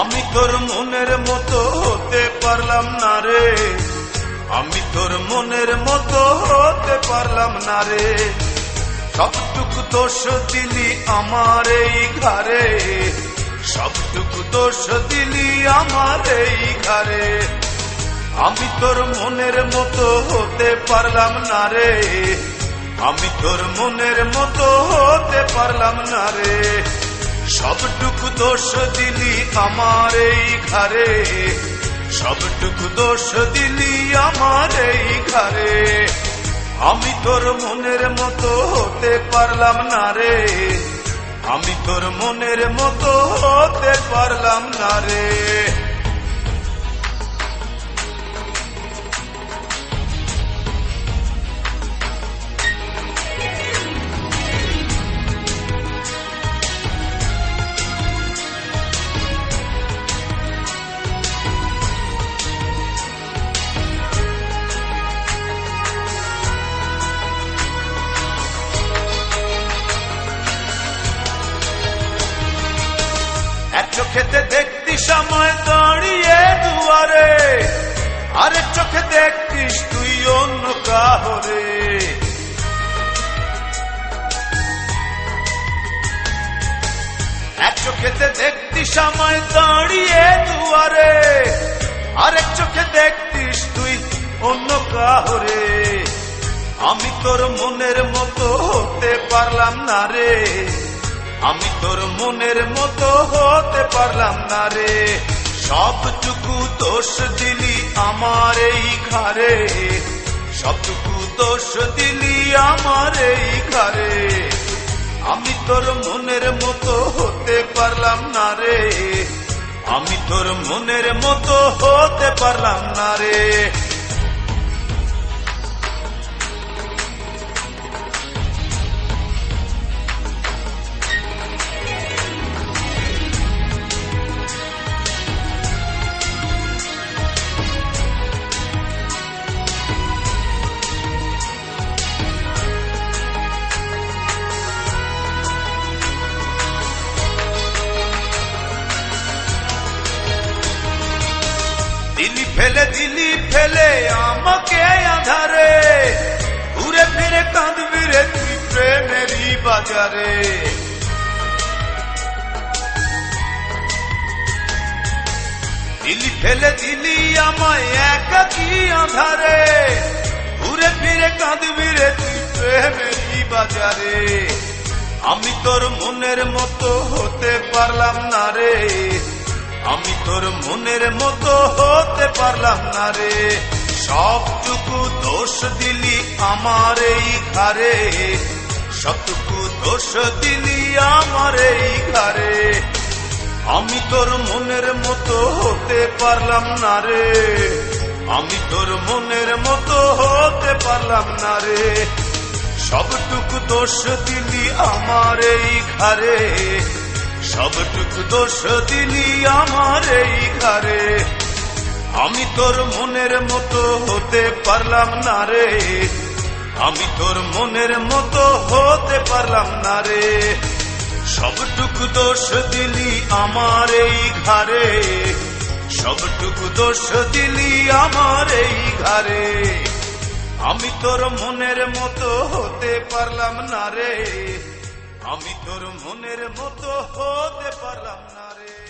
আমি তোর মনের মতো হতে পারলাম না রে, আমি তোর মনের মতো হতে পারলাম না রে। সবটুকু দোষ দিলি আমার এই ঘরে, সবটুকু দোষ দিলি আমার এই ঘরে। আমি তোর মনের মতো হতে পারলাম না রে, আমি তোর মনের মতো হতে পারলাম না রে। সবটুকু দোষ দিলি আমার এই ঘরে, সবটুকু দোষ দিলি আমার এই ঘরে। আমি তোর মনের মতো হতে পারলাম না রে, আমি তোর মনের মতো হতে পারলাম না রে। এক চোখেতে দেখতিস সময় দাঁড়িয়ে দুয়ারে, আরেক চোখে দেখতিস তুই অন্য কাহরে। এক চোখেতে দেখতিস সময় দাঁড়িয়ে দুয়ারে, আরেক চোখে দেখতিস তুই অন্য কাহরে। আমি তোর মনের মতো হতে পারলাম না রে, আমি তোর মনের মতো হতে পারলাম না রে। সবটুকু দোষ দিলি আমার এই ঘরে, সবটুকু দোষ দিলি আমার এই ঘরে। আমি তোর মনের মতো হতে পারলাম না রে, আমি তোর মনের মতো হতে পারলাম না রে। দিলি ফেলে আমাকে আধারে, ঘুরে ফিরে কাঁদবি রে তুই প্রেমেরই বাজারে। দিলি ফেলে দিলি আমায় একাকী আধারে, ঘুরে ফিরে কাঁদবি রে তুই প্রেমেরই বাজারে। আমি তোর মনের মতো হতে পারলাম না রে, আমি তোর মনের মতো হতে পারলাম না রে। সবটুকু দোষ দিলি আমার এই ঘরে, সবটুকু দোষ দিলি আমার এই ঘরে। আমি তোর মনের মতো হতে পারলাম না রে, আমি তোর মনের মতো হতে পারলাম না রে। সবটুকু দোষ দিলি আমার এই ঘরে, সবটুকু দোষ দিলি আমার এই ঘরে। আমি তোর মনের মতো হতে পারলাম না রে, আমি তোর মনের মতো হতে পারলাম না রে। সবটুকু দোষ দিলি আমার এই ঘরে, সবটুকু দোষ দিলি আমার এই ঘরে। আমি তোর মনের মতো হতে পারলাম না রে, আমি তোর মনের মতো হতে পারলাম না রে।